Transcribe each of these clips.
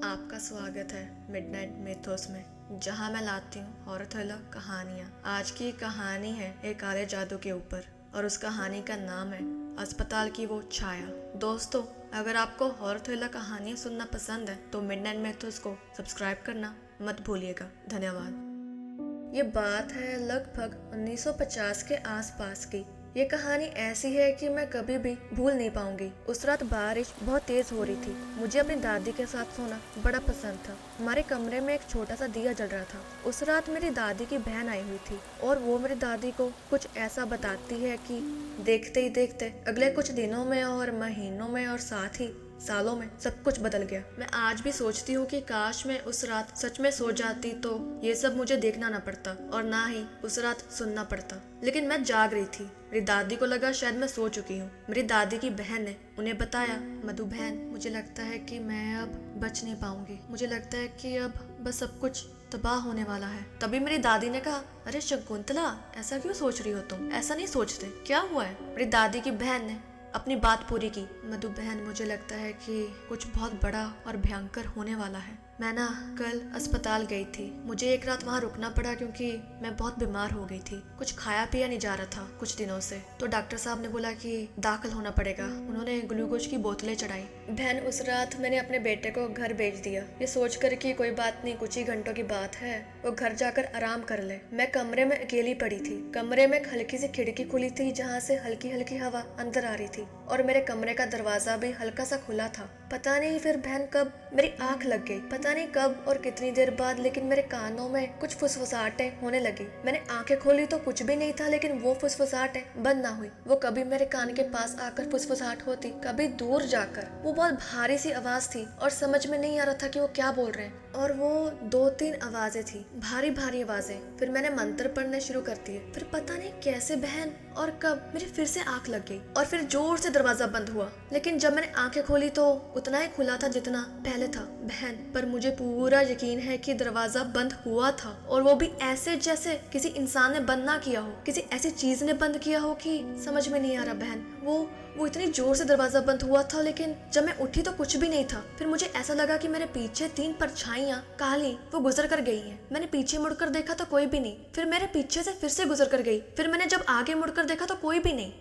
आपका स्वागत है मिडनाइट मिथोस में, जहां मैं लाती हूँ हॉरर थ्रिलर कहानियाँ। आज की कहानी है एक काले जादू के ऊपर और उस कहानी का नाम है अस्पताल की वो छाया। दोस्तों, अगर आपको हॉरर थ्रिलर कहानियाँ सुनना पसंद है तो मिडनाइट मिथोस को सब्सक्राइब करना मत भूलिएगा। धन्यवाद। ये बात है लगभग 1950 के आसपास की। ये कहानी ऐसी है कि मैं कभी भी भूल नहीं पाऊंगी। उस रात बारिश बहुत तेज हो रही थी। मुझे अपनी दादी के साथ सोना बड़ा पसंद था। हमारे कमरे में एक छोटा सा दिया जल रहा था। उस रात मेरी दादी की बहन आई हुई थी और वो मेरी दादी को कुछ ऐसा बताती है कि देखते ही देखते अगले कुछ दिनों में और महीनों में और साथ ही सालों में सब कुछ बदल गया। मैं आज भी सोचती हूँ कि काश मैं उस रात सच में सो जाती तो ये सब मुझे देखना ना पड़ता और ना ही उस रात सुनना पड़ता। लेकिन मैं जाग रही थी। मेरी दादी को लगा शायद मैं सो चुकी हूँ। मेरी दादी की बहन ने उन्हें बताया, मधु बहन, मुझे लगता है कि मैं अब बच नहीं पाऊंगी। मुझे लगता है कि अब बस सब कुछ तबाह होने वाला है। तभी मेरी दादी ने कहा, अरे शकुंतला, ऐसा क्यों सोच रही हो तुम? ऐसा नहीं सोचते, क्या हुआ है? मेरी दादी की बहन ने अपनी बात पूरी की। मधु बहन, मुझे लगता है कि कुछ बहुत बड़ा और भयंकर होने वाला है। मैं ना कल अस्पताल गई थी। मुझे एक रात वहाँ रुकना पड़ा क्योंकि मैं बहुत बीमार हो गई थी। कुछ खाया पिया नहीं जा रहा था कुछ दिनों से। तो डॉक्टर साहब ने बोला कि दाखिल होना पड़ेगा। उन्होंने ग्लूकोज की बोतलें चढ़ाई। बहन, उस रात मैंने अपने बेटे को घर भेज दिया, ये सोचकर कि कोई बात नहीं, कुछ ही घंटों की बात है, वो घर जाकर आराम कर ले। मैं कमरे में अकेली पड़ी थी। कमरे में एक हल्की सी खिड़की खुली थी जहाँ से हल्की हल्की हवा अंदर आ रही थी और मेरे कमरे का दरवाजा भी हल्का सा खुला था। पता नहीं फिर बहन कब मेरी आंख लग गई। पता नहीं कब और कितनी देर बाद, लेकिन मेरे कानों में कुछ फुसफुसाहटें होने लगी। मैंने आंखें खोली तो कुछ भी नहीं था, लेकिन वो फुसफुसाहटें बंद ना हुई। वो कभी मेरे कान के पास आकर फुसफुसाहट होती, कभी दूर जाकर। वो बहुत भारी सी आवाज थी और समझ में नहीं आ रहा था कि वो क्या बोल रहे हैं। और वो 2-3 आवाजें थी, भारी भारी आवाजें। फिर मैंने मंत्र पढ़ने शुरू कर दिए। फिर पता नहीं कैसे बहन और कब मेरी फिर से आंख लग गई और फिर जोर से दरवाजा बंद हुआ। लेकिन जब मैंने आंखें खोली तो उतना ही खुला था जितना पहले था बहन। पर मुझे पूरा यकीन है कि दरवाजा बंद हुआ था और वो भी ऐसे जैसे किसी इंसान ने बंद ना किया हो, किसी ऐसी चीज ने बंद किया हो कि समझ में नहीं आ रहा बहन। वो इतनी जोर से दरवाजा बंद हुआ था, लेकिन जब मैं उठी तो कुछ भी नहीं था। फिर मुझे ऐसा लगा कि मेरे पीछे 3 परछाइयां काली वो गुजर कर गई हैं। मैंने पीछे मुड़कर देखा तो कोई भी नहीं। फिर मेरे पीछे से फिर से गुजर कर गई। फिर मैंने जब आगे मुड़कर देखा तो कोई भी नहीं।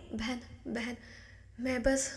बहन, मैं बस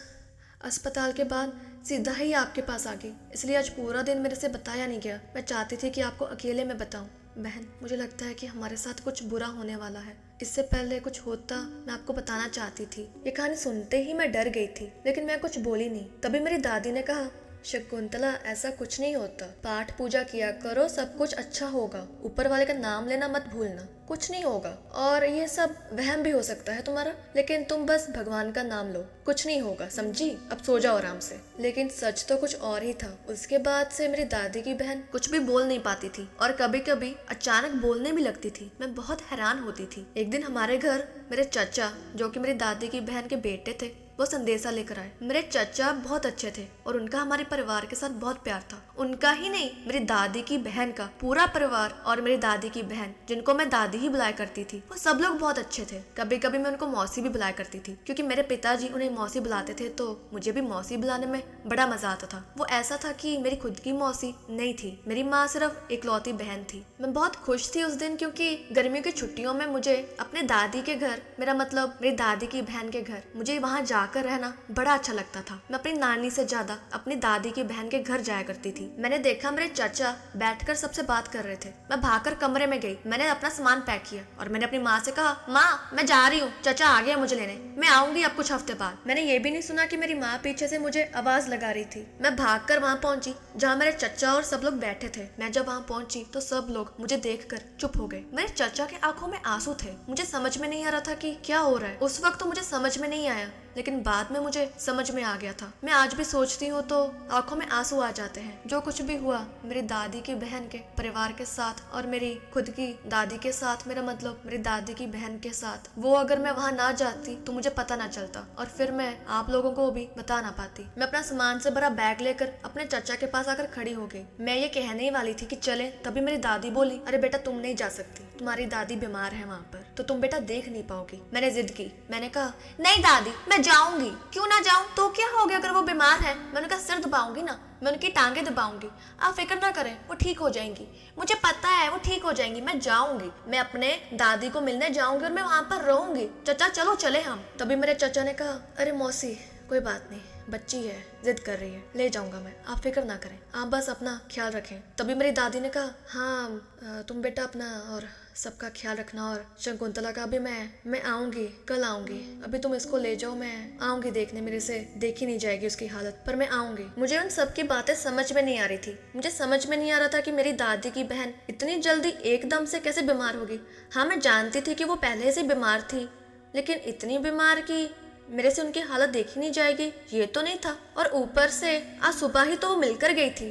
अस्पताल के बाद सीधा ही आपके पास आ गई। इसलिए आज पूरा दिन मेरे से बताया नहीं गया। मैं चाहती थी कि आपको अकेले में बताऊं। बहन, मुझे लगता है कि हमारे साथ कुछ बुरा होने वाला है। इससे पहले कुछ होता मैं आपको बताना चाहती थी। ये कहानी सुनते ही मैं डर गई थी, लेकिन मैं कुछ बोली नहीं। तभी मेरी दादी ने कहा, शकुंतला, ऐसा कुछ नहीं होता। पाठ पूजा किया करो, सब कुछ अच्छा होगा। ऊपर वाले का नाम लेना मत भूलना, कुछ नहीं होगा। और ये सब वहम भी हो सकता है तुम्हारा, लेकिन तुम बस भगवान का नाम लो, कुछ नहीं होगा, समझी? अब सो जाओ आराम से। लेकिन सच तो कुछ और ही था। उसके बाद से मेरी दादी की बहन कुछ भी बोल नहीं पाती थी और कभी कभी अचानक बोलने भी लगती थी। मैं बहुत हैरान होती थी। एक दिन हमारे घर मेरे चाचा, जो कि मेरी दादी की बहन के बेटे थे, वो संदेशा लेकर आए। मेरे चाचा बहुत अच्छे थे और उनका हमारे परिवार के साथ बहुत प्यार था। उनका ही नहीं, मेरी दादी की बहन का पूरा परिवार और मेरी दादी की बहन, जिनको मैं दादी ही बुलाया करती थी, वो सब लोग बहुत अच्छे थे। कभी कभी मैं उनको मौसी भी बुलाया करती थी क्योंकि मेरे पिताजी उन्हें मौसी बुलाते थे, तो मुझे भी मौसी बुलाने में बड़ा मजा आता था। वो ऐसा था कि मेरी खुद की मौसी नहीं थी, मेरी माँ सिर्फ इकलौती बहन थी। मैं बहुत खुश थी उस दिन क्योंकि गर्मियों की छुट्टियों में मुझे अपने दादी के घर, मेरा मतलब मेरी दादी की बहन के घर, मुझे वहाँ जाकर रहना बड़ा अच्छा लगता था। मैं अपनी नानी से ज्यादा अपनी दादी की बहन के घर जाया करती थी। मैंने देखा मेरे चाचा बैठकर सबसे बात कर रहे थे। मैं भागकर कमरे में गई। मैंने अपना सामान पैक किया और मैंने अपनी माँ से कहा, माँ, मैं जा रही हूँ, चाचा आ गया मुझे लेने, मैं आऊंगी अब कुछ हफ्ते बाद। मैंने ये भी नहीं सुना कि मेरी माँ पीछे से मुझे आवाज लगा रही थी। मैं भागकर वहाँ पहुंची जहाँ मेरे चाचा और सब लोग बैठे थे। मैं जब वहाँ पहुंची तो सब लोग मुझे देखकर चुप हो गए। मेरे चाचा के आंखों में आंसू थे। मुझे समझ में नहीं आ रहा था कि क्या हो रहा है। उस वक्त तो मुझे समझ में नहीं आया, लेकिन बाद में मुझे समझ में आ गया था। मैं आज भी सोचती हूँ तो आंखों में आंसू आ जाते हैं। जो कुछ भी हुआ मेरी दादी की बहन के परिवार के साथ और मेरी खुद की दादी के साथ, मेरा मतलब मेरी दादी की बहन के साथ, वो अगर मैं वहाँ ना जाती तो मुझे पता ना चलता और फिर मैं आप लोगों को भी बता ना पाती। मैं अपना सामान से भरा बैग लेकर अपने चाचा के पास आकर खड़ी हो गई। मैं ये कहने ही वाली थी कि चले, तभी मेरी दादी बोली, अरे बेटा, तुम नहीं जा सकती, तुम्हारी दादी बीमार है वहाँ पर, तो तुम बेटा देख नहीं पाओगी। मैंने जिद की। मैंने कहा, नहीं दादी, मैं जाऊंगी। क्यों ना जाऊं? तो क्या हो गया अगर वो बीमार है? मैंने कहा, सिर दबाऊंगी ना, मैं उनकी टांगे दबाऊंगी। आप फिक्र ना करें, वो ठीक हो जाएंगी। मुझे पता है वो ठीक हो जाएंगी। मैं जाऊंगी, मैं अपने दादी को मिलने जाऊंगी और मैं वहां पर रहूंगी। चाचा चलो चले हम। तभी मेरे चाचा ने कहा, अरे मौसी कोई बात नहीं, बच्ची है, जिद कर रही है, ले जाऊंगा मैं, आप फिक्र ना करें, आप बस अपना ख्याल रखें। तभी मेरी दादी ने कहा, हाँ तुम बेटा अपना और सबका ख्याल रखना। और शकुंतला का भी मैं आऊंगी, कल आऊंगी। अभी तुम इसको ले जाओ, मैं आऊंगी देखने, मेरे से देखी नहीं जाएगी उसकी हालत, पर मैं आऊंगी। मुझे उन सब की बातें समझ में नहीं आ रही थी। मुझे समझ में नहीं आ रहा था कि मेरी दादी की बहन इतनी जल्दी एकदम से कैसे बीमार होगी। हाँ मैं जानती थी कि वो पहले से बीमार थी, लेकिन इतनी बीमार की मेरे से उनकी हालत देखी नहीं जाएगी ये तो नहीं था। और ऊपर से आज सुबह ही तो वो मिलकर गई थी।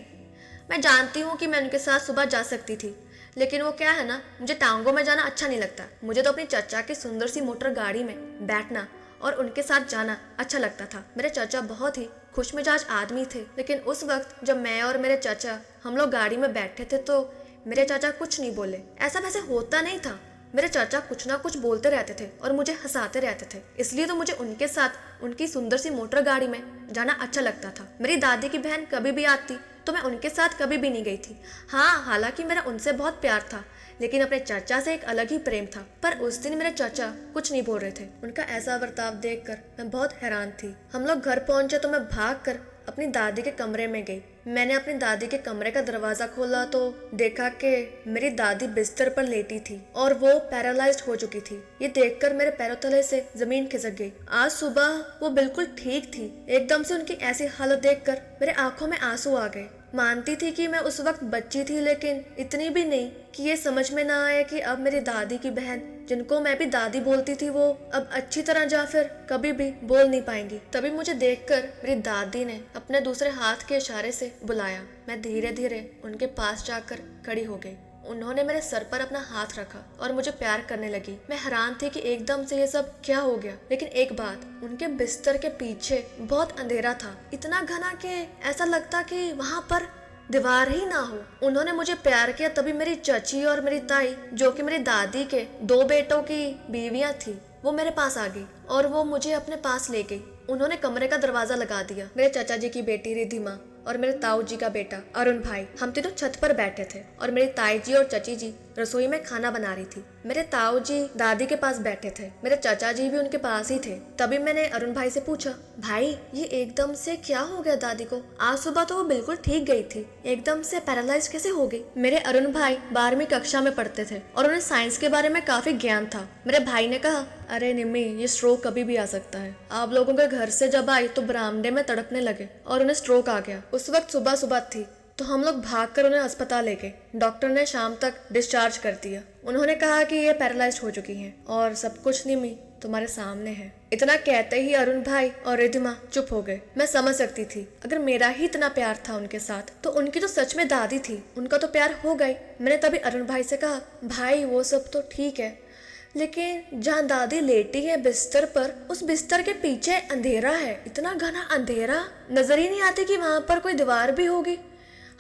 मैं जानती हूँ कि मैं उनके साथ सुबह जा सकती थी, लेकिन वो क्या है ना, मुझे टांगों में जाना अच्छा नहीं लगता। मुझे तो अपनी चाचा की सुंदर सी मोटर गाड़ी में बैठना और उनके साथ जाना अच्छा लगता था। मेरे चाचा बहुत ही खुशमिजाज आदमी थे, लेकिन उस वक्त जब मैं और मेरे चाचा हम लोग गाड़ी में बैठे थे तो मेरे चाचा कुछ नहीं बोले। ऐसा वैसे होता नहीं था, मेरे चाचा कुछ ना कुछ बोलते रहते थे और मुझे हंसाते रहते थे। इसलिए तो मुझे उनके साथ उनकी सुंदर सी मोटर गाड़ी में जाना अच्छा लगता था। मेरी दादी की बहन कभी भी आती तो मैं उनके साथ कभी भी नहीं गई थी। हाँ हालांकि मेरा उनसे बहुत प्यार था, लेकिन अपने चाचा से एक अलग ही प्रेम था। पर उस दिन मेरे चाचा कुछ नहीं बोल रहे थे। उनका ऐसा बर्ताव देखकर मैं बहुत हैरान थी। हम लोग घर पहुंचे तो मैं भागकर अपनी दादी के कमरे में गई। मैंने अपनी दादी के कमरे का दरवाजा खोला तो देखा कि मेरी दादी बिस्तर पर लेटी थी और वो पैरालाइज्ड हो चुकी थी। ये देखकर मेरे पैरों तले से जमीन खिसक गई। आज सुबह वो बिल्कुल ठीक थी। एकदम से उनकी ऐसी हालत देखकर मेरे आंखों में आंसू आ गए। मानती थी कि मैं उस वक्त बच्ची थी, लेकिन इतनी भी नहीं कि ये समझ में ना आए कि अब मेरी दादी की बहन, जिनको मैं भी दादी बोलती थी, वो अब अच्छी तरह या फिर कभी भी बोल नहीं पाएंगी। तभी मुझे देखकर मेरी दादी ने अपने दूसरे हाथ के इशारे से बुलाया। मैं धीरे धीरे उनके पास जाकर खड़ी हो गई। उन्होंने मेरे सर पर अपना हाथ रखा और मुझे प्यार करने लगी। मैं हैरान थी कि एकदम से ये सब क्या हो गया। लेकिन एक बात, उनके बिस्तर के पीछे बहुत अंधेरा था, इतना घना कि ऐसा लगता कि वहां पर दीवार ही ना हो। उन्होंने मुझे प्यार किया तभी मेरी चाची और मेरी ताई, जो कि मेरी दादी के 2 बेटों की बीवियां थी, वो मेरे पास आ गई और वो मुझे अपने पास ले गई। उन्होंने कमरे का दरवाजा लगा दिया। मेरे चाचा जी की बेटी रिधिमा और मेरे ताऊ जी का बेटा अरुण भाई, हम तीनों छत पर बैठे थे और मेरी ताई जी और चाची जी रसोई में खाना बना रही थी। मेरे ताऊ जी दादी के पास बैठे थे, मेरे चाचा जी भी उनके पास ही थे। तभी मैंने अरुण भाई से पूछा, भाई ये एकदम से क्या हो गया दादी को? आज सुबह तो वो बिल्कुल ठीक गई थी, एकदम से पैरालाइज कैसे हो गई? मेरे अरुण भाई 12वीं कक्षा में पढ़ते थे और उन्हें साइंस के बारे में काफी ज्ञान था। मेरे भाई ने कहा, अरे निम्मी, ये स्ट्रोक कभी भी आ सकता है। आप लोगों के घर से जब आई तो बरामदे में तड़पने लगे और उन्हें स्ट्रोक आ गया। उस वक्त सुबह सुबह थी तो हम लोग भागकर उन्हें अस्पताल ले गए। डॉक्टर ने शाम तक डिस्चार्ज कर दिया। उन्होंने कहा कि ये पैरालाइज्ड हो चुकी हैं और सब कुछ निम्मी तुम्हारे सामने है। इतना कहते ही अरुण भाई और रिधिमा चुप हो गए। मैं समझ सकती थी, अगर मेरा ही इतना प्यार था उनके साथ तो उनकी तो सच में दादी थी, उनका तो प्यार हो गई। मैंने तभी अरुण भाई से कहा, भाई वो सब तो ठीक है, लेकिन जहाँ दादी लेटी है बिस्तर पर, उस बिस्तर के पीछे अंधेरा है, इतना घना अंधेरा, नजर ही नहीं आती कि वहां पर कोई दीवार भी होगी।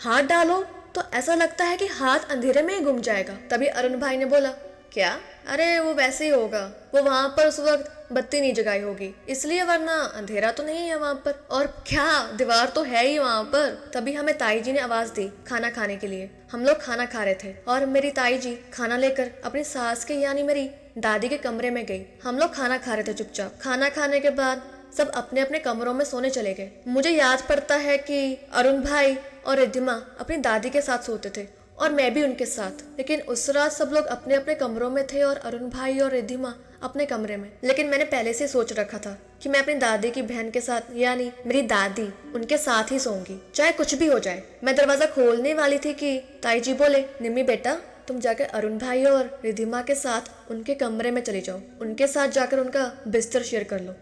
हाथ डालो तो ऐसा लगता है कि हाथ अंधेरे में ही गुम जाएगा। तभी अरुण भाई ने बोला, क्या? अरे वो वैसे ही होगा, वो वहां पर उस वक्त बत्ती नहीं जगाई होगी इसलिए, वरना अंधेरा तो नहीं है वहां पर। और क्या, दीवार तो है ही वहां पर। तभी हमें ताई जी ने आवाज दी खाना खाने के लिए। हम लोग खाना खा रहे थे और मेरी ताई जी खाना लेकर अपनी सास के यानी मेरी दादी के कमरे में गई। हम लोग खाना खा रहे थे चुपचाप। खाना खाने के बाद सब अपने अपने कमरों में सोने चले गए। मुझे याद पड़ता है कि अरुण भाई और रिधिमा अपनी दादी के साथ सोते थे और मैं भी उनके साथ। लेकिन उस रात सब लोग अपने अपने कमरों में थे और अरुण भाई और रिधिमा अपने कमरे में। लेकिन मैंने पहले से सोच रखा था कि मैं अपनी दादी की बहन के साथ यानी मेरी दादी उनके साथ ही सोऊंगी, चाहे कुछ भी हो जाए। मैं दरवाजा खोलने वाली थी कि ताई जी बोले, निम्मी बेटा तुम जाकर अरुण भाई और रिधिमा के साथ उनके कमरे में चली जाओ, उनके साथ जाकर उनका बिस्तर शेयर कर लो।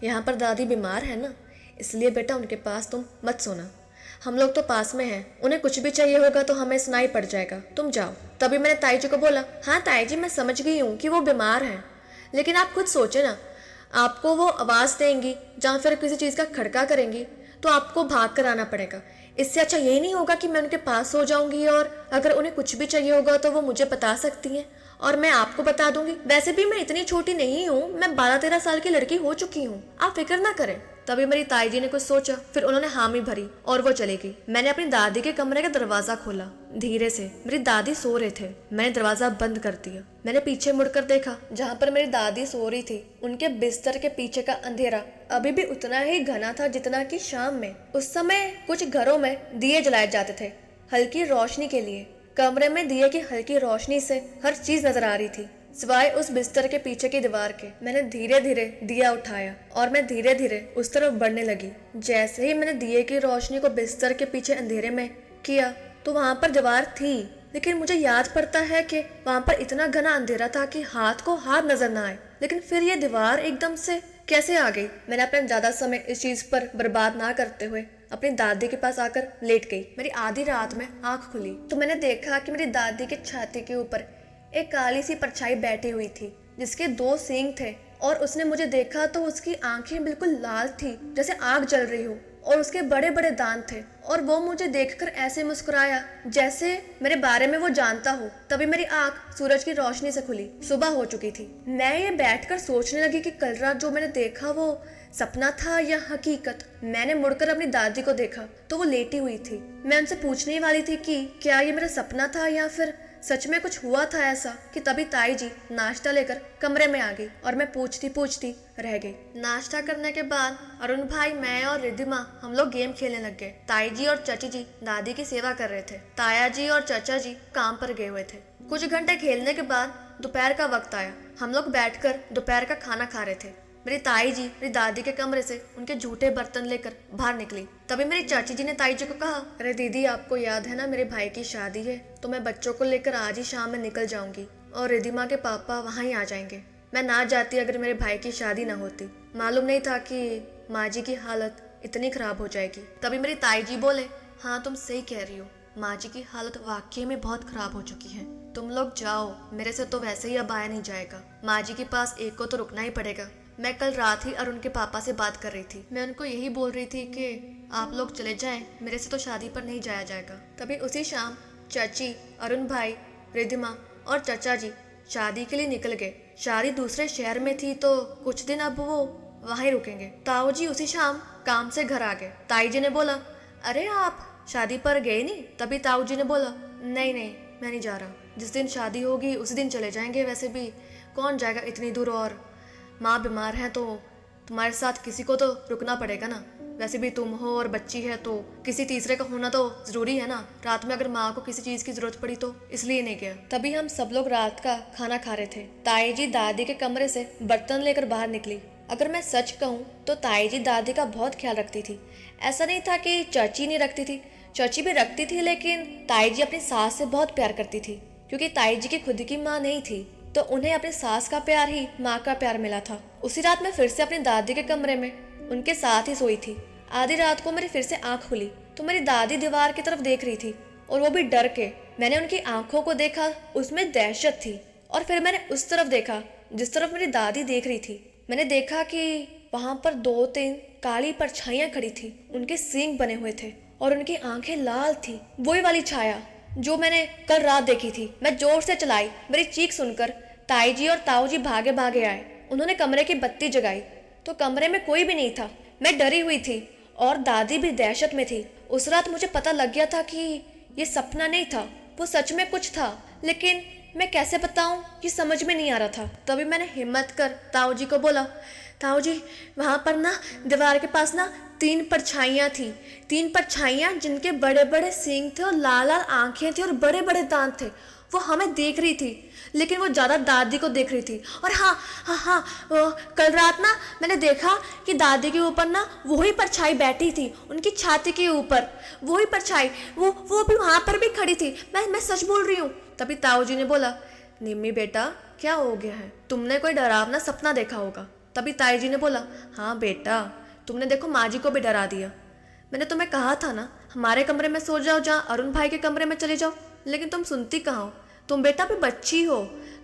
यहाँ पर दादी बीमार है ना, इसलिए बेटा उनके पास तुम मत सोना, हम लोग तो पास में हैं, उन्हें कुछ भी चाहिए होगा तो हमें सुनाई पड़ जाएगा, तुम जाओ। तभी मैंने ताई जी को बोला, हाँ ताई जी मैं समझ गई हूँ कि वो बीमार हैं, लेकिन आप खुद सोचे ना, आपको वो आवाज़ देंगी जहाँ फिर किसी चीज़ का खड़का करेंगी तो आपको भाग कर आना पड़ेगा। इससे अच्छा यही नहीं होगा कि मैं उनके पास सो जाऊंगी और अगर उन्हें कुछ भी चाहिए होगा तो वो मुझे बता सकती हैं और मैं आपको बता दूंगी। वैसे भी मैं इतनी छोटी नहीं हूँ, मैं 12-13 साल की लड़की हो चुकी हूँ, आप फिक्र ना करें। तभी मेरी ताई जी ने कुछ सोचा, फिर उन्होंने हामी भरी और वो चली गई। मैंने अपनी दादी के कमरे का दरवाजा खोला धीरे से। मेरी दादी सो रहे थे। मैंने दरवाजा बंद कर दिया। मैंने पीछे मुड़कर देखा, जहाँ पर मेरी दादी सो रही थी उनके बिस्तर के पीछे का अंधेरा अभी भी उतना ही घना था जितना कि शाम में। उस समय कुछ घरों में दिए जलाए जाते थे हल्की रोशनी के लिए। कमरे में दिए की हल्की रोशनी से हर चीज नजर आ रही थी सिवाय उस बिस्तर के पीछे की दीवार के। मैंने धीरे धीरे दिया उठाया और मैं धीरे धीरे उस तरफ बढ़ने लगी। जैसे ही मैंने दिए की रोशनी को बिस्तर के पीछे अंधेरे में किया तो वहां पर दीवार थी, लेकिन मुझे याद पड़ता है कि वहां पर इतना घना अंधेरा था कि हाथ को हाथ नजर ना आए। लेकिन फिर ये दीवार एकदम से कैसे आ गई? मैंने अपना ज्यादा समय इस चीज पर बर्बाद ना करते हुए अपनी दादी के पास आकर लेट गई। मेरी आधी रात में आंख खुली तो मैंने देखा कि मेरी दादी की छाती के ऊपर एक काली सी परछाई बैठी हुई थी जिसके 2 सींग थे, और उसने मुझे देखा तो उसकी आंखें बिल्कुल लाल थी जैसे आग जल रही हो, और उसके बड़े बड़े दांत थे, और वो मुझे देखकर ऐसे मुस्कुराया जैसे मेरे बारे में वो जानता हो। तभी मेरी आंख सूरज की रोशनी से खुली। सुबह हो चुकी थी। मैं ये बैठकर सोचने लगी कि कल रात जो मैंने देखा वो सपना था या हकीकत। मैंने मुड़कर अपनी दादी को देखा तो वो लेटी हुई थी। मैं उनसे पूछने वाली थी कि क्या ये मेरा सपना था या फिर सच में कुछ हुआ था ऐसा, कि तभी ताई जी नाश्ता लेकर कमरे में आ गई और मैं पूछती पूछती रह गई। नाश्ता करने के बाद अरुण भाई, मैं और रिद्धिमा हम लोग गेम खेलने लग गए। ताई जी और चाची जी दादी की सेवा कर रहे थे। ताया जी और चाचा जी काम पर गए हुए थे। कुछ घंटे खेलने के बाद दोपहर का वक्त आया। हम लोग बैठकर दोपहर का खाना खा रहे थे। मेरी ताई जी मेरी दादी के कमरे से उनके झूठे बर्तन लेकर बाहर निकली। तभी मेरी चाची जी ने ताई जी को कहा, अरे दीदी, आपको याद है ना मेरे भाई की शादी है, तो मैं बच्चों को लेकर आज ही शाम में निकल जाऊंगी और रिद्धिमा के पापा वहाँ ही आ जाएंगे। मैं ना जाती अगर मेरे भाई की शादी ना होती। मालूम नहीं था कि माँ जी की हालत इतनी खराब हो जाएगी। तभी मेरी ताई जी बोले, हाँ तुम सही कह रही हो, माँ जी की हालत वाकई में बहुत खराब हो चुकी है। तुम लोग जाओ, मेरे से तो वैसे ही अब आया नहीं जाएगा। माँ जी के पास एक को तो रुकना ही पड़ेगा। मैं कल रात ही अरुण के पापा से बात कर रही थी। मैं उनको यही बोल रही थी कि आप लोग चले जाएं, मेरे से तो शादी पर नहीं जाया जाएगा। तभी उसी शाम चाची, अरुण भाई, रिद्धिमा और चाचा जी शादी के लिए निकल गए। शादी दूसरे शहर में थी तो कुछ दिन अब वो वहीं रुकेंगे। ताऊ जी उसी शाम काम से घर आ गए। ताई जी ने बोला, अरे आप शादी पर गए नहीं? तभी ताऊ जी ने बोला, नहीं नहीं, मैं नहीं जा रहा। जिस दिन शादी होगी उसी दिन चले जाएंगे। वैसे भी कौन जाएगा इतनी दूर, और माँ बीमार है तो तुम्हारे साथ किसी को तो रुकना पड़ेगा ना। वैसे भी तुम हो और बच्ची है तो किसी तीसरे का होना तो जरूरी है ना। रात में अगर माँ को किसी चीज की जरूरत पड़ी तो इसलिए नहीं गया। तभी हम सब लोग रात का खाना खा रहे थे। ताई जी दादी के कमरे से बर्तन लेकर बाहर निकली। अगर मैं सच कहूँ तो ताई जी दादी का बहुत ख्याल रखती थी। ऐसा नहीं था कि चाची नहीं रखती थी, चाची भी रखती थी, लेकिन ताई जी अपनी सास से बहुत प्यार करती थी। क्योंकि ताई जी की खुद की माँ नहीं थी तो उन्हें अपनी सास का प्यार ही माँ का प्यार मिला था। उसी रात मैं फिर से अपनी दादी के कमरे में उनके साथ ही सोई थी। आधी रात को मेरी फिर से आंख खुली तो मेरी दादी दीवार की तरफ देख रही थी, और वो भी डर के। मैंने उनकी आंखों को देखा, उसमें दहशत थी। और फिर मैंने उस तरफ देखा जिस तरफ मेरी दादी देख रही थी। मैंने देखा कि वहां पर 2-3 काली परछाइयां खड़ी थी। उनके सींग बने हुए थे और उनकी आंखें लाल थी। वही वाली छाया जो मैंने कल रात देखी थी। मैं जोर से चलाई। मेरी चीख सुनकर ताई जी और ताऊ जी भागे भागे आए। उन्होंने कमरे की बत्ती जगाई तो कमरे में कोई भी नहीं था। मैं डरी हुई थी और दादी भी दहशत में थी। उस रात मुझे पता लग गया था कि ये सपना नहीं था, वो सच में कुछ था, लेकिन मैं कैसे बताऊं ये समझ में नहीं आ रहा था। तभी मैंने हिम्मत कर ताऊ जी को बोला, ताऊ जी वहां पर ना दीवार के पास ना 3 परछाइयां थी। 3 परछाइयां जिनके बड़े बड़े सींग थे और लाल लाल आंखें थी और बड़े बड़े दांत थे। वो हमें देख रही थी, लेकिन वो ज्यादा दादी को देख रही थी। और हाँ, कल रात ना मैंने देखा कि दादी के ऊपर ना वही परछाई बैठी थी, उनकी छाती के ऊपर वही परछाई, वो भी वहां पर भी खड़ी थी। मैं सच बोल रही हूँ। तभी ताऊ जी ने बोला, निम्मी बेटा क्या हो गया है, तुमने कोई डरावना सपना देखा होगा। तभी ताई जी ने बोला, हाँ बेटा, तुमने देखो माँ जी को भी डरा दिया। मैंने तुम्हें कहा था ना हमारे कमरे में सो जाओ, जहाँ अरुण भाई के कमरे में चले जाओ, लेकिन तुम सुनती कहाँ हो। तुम बेटा भी बच्ची हो,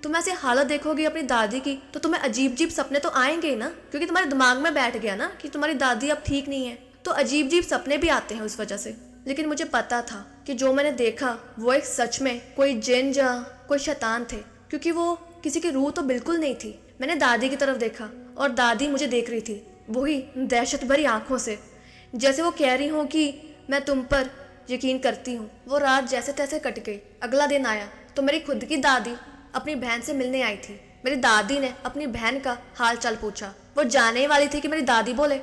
तुम ऐसी हालत देखोगी अपनी दादी की तो तुम्हें अजीब अजीब सपने तो आएंगे ही ना, क्योंकि तुम्हारे दिमाग में बैठ गया ना कि तुम्हारी दादी अब ठीक नहीं है, तो अजीब अजीब सपने भी आते हैं उस वजह से। लेकिन मुझे पता था कि जो मैंने देखा वो एक सच में कोई जिन या कोई शैतान थे, क्योंकि वो किसी की रूह तो बिल्कुल नहीं थी। मैंने दादी की तरफ देखा और दादी मुझे देख रही थी। वही दहशत भरी आंखों से, जैसे वो कह रही हो कि मैं तुम पर यकीन करती हूँ। वो रात जैसे तैसे कट गई। अगला दिन आया तो मेरी खुद की दादी अपनी बहन से मिलने आई थी। मेरी दादी ने अपनी बहन का हाल चाल पूछा। वो जाने ही वाली थी कि मेरी दादी बोले,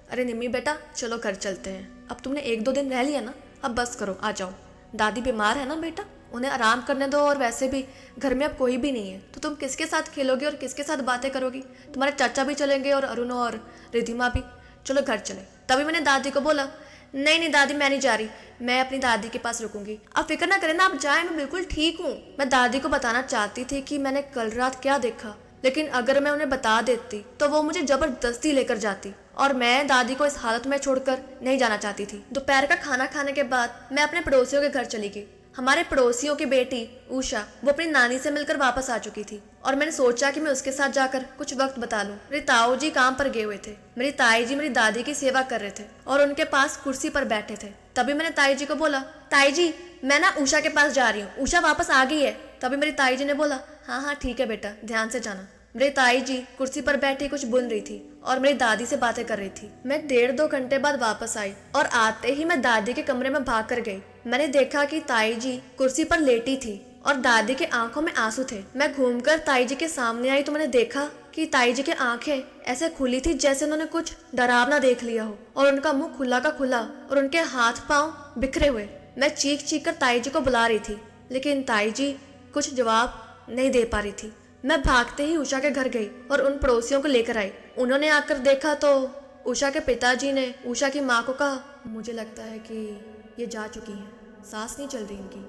अरे निम्मी बेटा चलो घर चलते हैं, अब तुमने 1-2 दिन रह लिया ना, अब बस करो, आ जाओ। दादी बीमार है ना बेटा, उन्हें आराम करने दो, और वैसे भी घर में अब कोई भी नहीं है तो तुम किसके साथ खेलोगे और किसके साथ बातें करोगी? तुम्हारे चाचा भी चलेंगे और अरुण और रिधिमा भी, चलो घर चले। तभी मैंने दादी को बोला, नहीं नहीं दादी मैं नहीं जा रही, मैं अपनी दादी के पास रुकूंगी। आप फिक्र ना करें ना, आप जाए, मैं बिल्कुल ठीक हूँ। मैं दादी को बताना चाहती थी कि मैंने कल रात क्या देखा, लेकिन अगर मैं उन्हें बता देती तो वो मुझे जबरदस्ती लेकर जाती, और मैं दादी को इस हालत में छोड़कर नहीं जाना चाहती थी। दोपहर का खाना खाने के बाद मैं अपने पड़ोसियों के घर चली गई। हमारे पड़ोसियों की बेटी उषा वो अपनी नानी से मिलकर वापस आ चुकी थी, और मैंने सोचा कि मैं उसके साथ जाकर कुछ वक्त बिता लूं। मेरे ताऊ जी काम पर गए हुए थे, मेरी ताई जी मेरी दादी की सेवा कर रहे थे और उनके पास कुर्सी पर बैठे थे। तभी मैंने ताई जी को बोला, ताई जी मैं ना उषा के पास जा रही हूँ, उषा वापस आ गई है। तभी मेरी ताई जी ने बोला, हाँ हाँ ठीक है बेटा, ध्यान से जाना। मेरी ताई जी कुर्सी पर बैठी कुछ बुन रही थी और मेरी दादी से बातें कर रही थी। मैं 1.5-2 घंटे बाद वापस आई और आते ही मैं दादी के कमरे में भाग कर गई। मैंने देखा कि ताई जी कुर्सी पर लेटी थी और दादी के आंखों में आंसू थे। मैं घूमकर ताई जी के सामने आई तो मैंने देखा कि ताई जी की आंखें ऐसे खुली थी जैसे उन्होंने कुछ डरावना देख लिया हो, और उनका मुंह खुला का खुला और उनके हाथ पांव बिखरे हुए। मैं चीख चीख कर ताई जी को बुला रही थी, लेकिन ताई जी कुछ जवाब नहीं दे पा रही थी। मैं भागते ही उषा के घर गई और उन पड़ोसियों को लेकर आई। उन्होंने आकर देखा तो उषा के पिताजी ने उषा की माँ को कहा, मुझे लगता है कि ये जा चुकी हैं, सांस नहीं चल रही इनकी।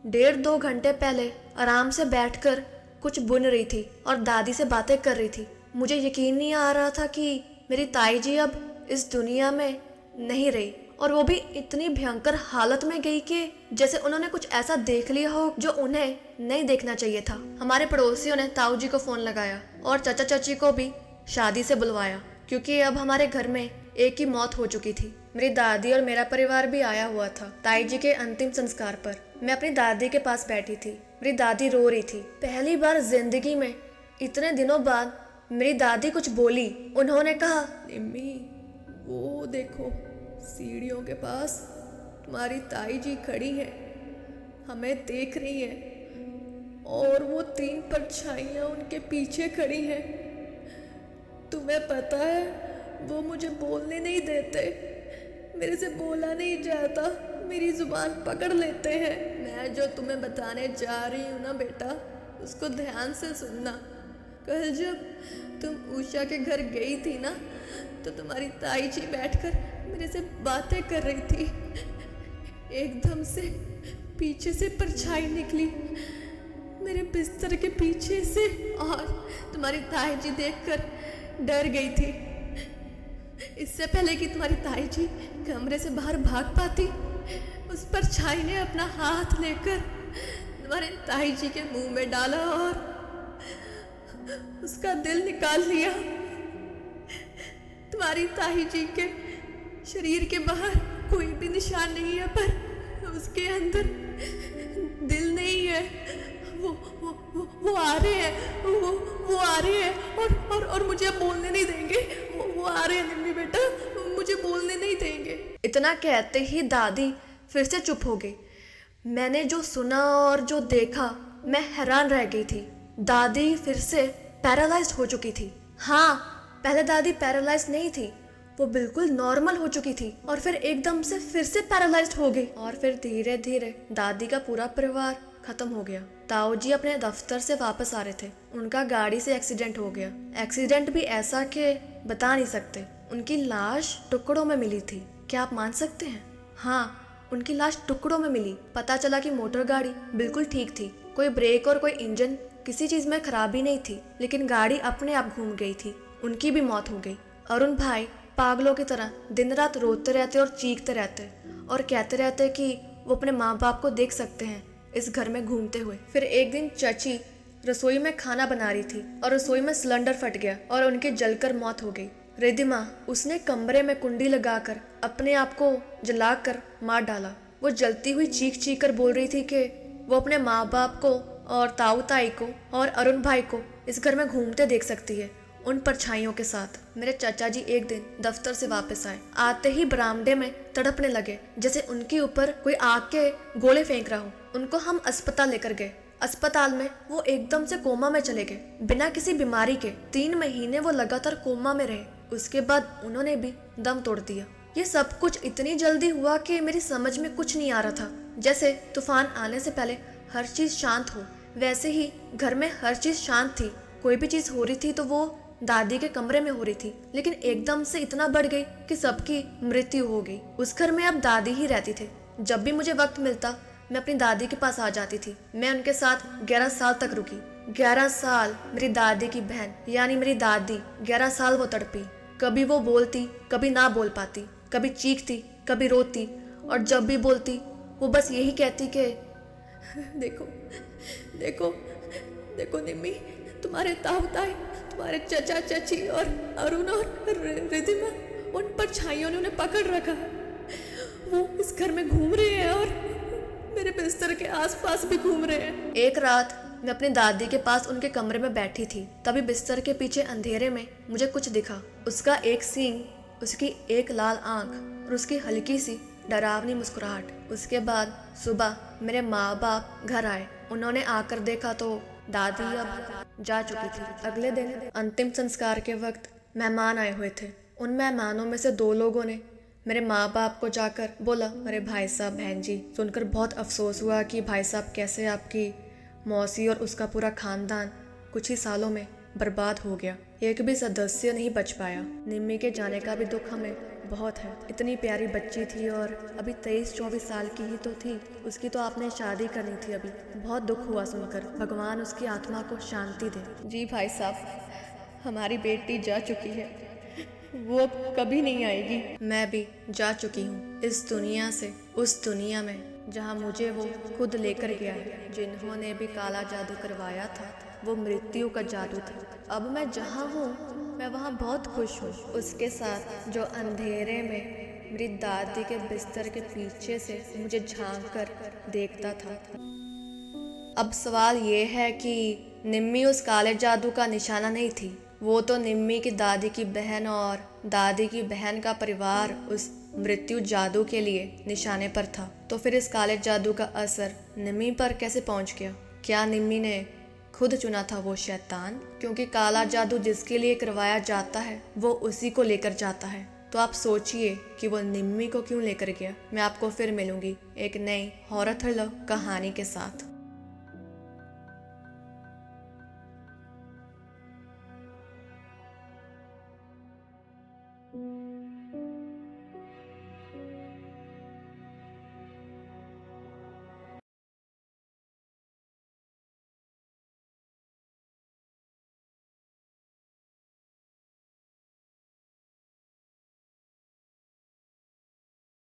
1.5-2 घंटे पहले आराम से बैठकर कुछ बुन रही थी और दादी से बातें कर रही थी। मुझे यकीन नहीं आ रहा था कि मेरी ताई जी अब इस दुनिया में नहीं रही, और वो भी इतनी भयंकर हालत में गई कि जैसे उन्होंने कुछ ऐसा देख लिया हो जो उन्हें नहीं देखना चाहिए था। हमारे पड़ोसियों ने ताऊ जी को फोन लगाया और चाचा चाची को भी शादी से बुलवाया, क्योंकि अब हमारे घर में एक ही मौत हो चुकी थी। मेरी दादी और मेरा परिवार भी आया हुआ था ताई जी के अंतिम संस्कार पर। मैं अपनी दादी के पास बैठी थी। मेरी दादी रो रही थी। पहली बार जिंदगी में इतने दिनों बाद मेरी दादी कुछ बोली। उन्होंने कहा, निम्मी वो देखो सीढ़ियों के पास तुम्हारी ताई जी खड़ी हैं, हमें देख रही हैं, और वो 3 परछाइयाँ उनके पीछे खड़ी हैं। तुम्हें पता है वो मुझे बोलने नहीं देते, मेरे से बोला नहीं जाता, मेरी जुबान पकड़ लेते हैं। मैं जो तुम्हें बताने जा रही हूँ ना बेटा, उसको ध्यान से सुनना। कल जब तुम उषा के घर गई थी ना, तो तुम्हारी ताई जी बैठकर मेरे से बातें कर रही थी। एकदम से पीछे से परछाई निकली मेरे बिस्तर के पीछे से, और तुम्हारी ताई जी देखकर डर गई थी। इससे पहले कि तुम्हारी ताई जी कमरे से बाहर भाग पाती, उस परछाई ने अपना हाथ लेकर तुम्हारे ताई जी के मुंह में डाला और उसका दिल निकाल लिया। तुम्हारी ताई जी के शरीर के बाहर कोई भी निशान नहीं है, पर उसके अंदर दिल नहीं है। वो आ रहे हैं, वो आ रहे हैं और मुझे अब बोलने नहीं देंगे। वो आ रहे हैं निम्मी बेटा, मुझे बोलने नहीं देंगे। इतना कहते ही दादी फिर से चुप हो गई। मैंने जो सुना और जो देखा, मैं हैरान रह गई थी। दादी फिर से पैरालाइज्ड हो चुकी थी। हाँ, पहले दादी पैरालाइज्ड नहीं थी, वो बिल्कुल नॉर्मल हो चुकी थी, और फिर एकदम से फिर से पैरालाइज्ड हो गई। और फिर धीरे धीरे दादी का पूरा परिवार खत्म हो गया। ताऊ जी अपने दफ्तर से वापस आ रहे थे, उनका गाड़ी से एक्सीडेंट हो गया। एक्सीडेंट भी ऐसा कि बता नहीं सकते। उनकी लाश टुकड़ों में मिली थी। क्या आप मान सकते हैं? हाँ, उनकी लाश टुकड़ों में मिली। पता चला कि मोटर गाड़ी बिल्कुल ठीक थी, कोई ब्रेक और कोई इंजन किसी चीज में खराबी नहीं थी, लेकिन गाड़ी अपने आप घूम गई थी। उनकी भी मौत हो गई। अरुण भाई पागलों की तरह दिन रात रोते रहते और चीखते रहते और कहते रहते कि वो अपने माँ बाप को देख सकते हैं इस घर में घूमते हुए। फिर एक दिन चाची रसोई में खाना बना रही थी और रसोई में सिलेंडर फट गया और उनकी जलकर मौत हो गई। रिधिमा, उसने कमरे में कुंडी लगाकर अपने आप को जलाकर मार डाला। वो जलती हुई चीख चीख कर बोल रही थी कि वो अपने माँ बाप को और ताऊ ताई को और अरुण भाई को इस घर में घूमते देख सकती है। उन परछाइयों के साथ। मेरे चाचा जी एक दिन दफ्तर से वापस आए। आते ही बरामदे में तड़पने लगे, जैसे उनके ऊपर कोई आग के गोले फेंक रहा हो। उनको हम अस्पताल लेकर गए। अस्पताल में वो एकदम से कोमा में चले गए, बिना किसी बीमारी के। 3 महीने वो लगातार कोमा में रहे। उसके बाद उन्होंने भी दम तोड़ दिया। ये सब कुछ इतनी जल्दी हुआ कि मेरी समझ में कुछ नहीं आ रहा था। जैसे तूफान आने से पहले हर चीज शांत हो, वैसे ही घर में हर चीज शांत थी। कोई भी चीज हो रही थी तो वो दादी के कमरे में हो रही थी, लेकिन एकदम से इतना बढ़ गई कि सबकी मृत्यु हो गई। उस घर में अब दादी ही रहती थी। जब भी मुझे वक्त मिलता मैं अपनी दादी के पास आ जाती थी। मैं उनके साथ 11 साल तक रुकी। 11 साल मेरी दादी की बहन यानी मेरी दादी 11 साल वो तड़पी। कभी वो बोलती, कभी ना बोल पाती, कभी चीखती, कभी रोती, और जब भी बोलती वो बस यही कहती कि देखो देखो देखो निम्मी, तुम्हारे ताऊ ताई, तुम्हारे चचा चाची और अरुण और रिधिमा, उन परछाइयों ने उन्हें पकड़ रखा है। वो इस घर में घूम रहे हैं और मेरे बिस्तर के आसपास भी घूम रहे हैं। एक रात मैं अपनी दादी के पास उनके कमरे में बैठी थी। तभी बिस्तर के पीछे अंधेरे में मुझे कुछ दिखा। उसका एक सींग, उसकी एक लाल आंख और उसकी हल्की सी डरावनी मुस्कुराहट। उसके बाद सुबह मेरे माँ बाप घर आए। उन्होंने आकर देखा तो दादी अब जा चुकी थी। अगले दिन अंतिम संस्कार के वक्त मेहमान आए हुए थे। उन मेहमानों में से 2 लोगों ने मेरे माँ बाप को जाकर बोला, अरे भाई साहब, बहन जी। सुनकर बहुत अफसोस हुआ कि भाई साहब कैसे आपकी मौसी और उसका पूरा खानदान कुछ ही सालों में बर्बाद हो गया। एक भी सदस्य नहीं बच पाया। निम्मी के जाने का भी दुख हमें बहुत है। इतनी प्यारी बच्ची थी और अभी 23-24 साल की ही तो थी। उसकी तो आपने शादी करनी थी अभी। बहुत दुख हुआ सुनकर। भगवान उसकी आत्मा को शांति दे। जी भाई साहब, हमारी बेटी जा चुकी है, वो अब कभी नहीं आएगी। मैं भी जा चुकी हूँ इस दुनिया से उस दुनिया में जहाँ मुझे वो खुद लेकर गया है। जिन्होंने भी काला जादू करवाया था वो मृत्यु का जादू था। अब मैं जहाँ हूँ मैं वहाँ बहुत खुश हूँ, उसके साथ जो अंधेरे में मेरी दादी के बिस्तर के पीछे से मुझे झांक कर देखता था। अब सवाल ये है कि निम्मी उस काले जादू का निशाना नहीं थी। वो तो निम्मी की दादी की बहन और दादी की बहन का परिवार उस मृत्यु जादू के लिए निशाने पर था। तो फिर इस काले जादू का असर निम्मी पर कैसे पहुंच गया? क्या निम्मी ने खुद चुना था वो शैतान? क्योंकि काला जादू जिसके लिए करवाया जाता है वो उसी को लेकर जाता है। तो आप सोचिए कि वो निम्मी को क्यों लेकर गया। मैं आपको फिर मिलूंगी एक नई हॉरर थ्रिलर कहानी के साथ।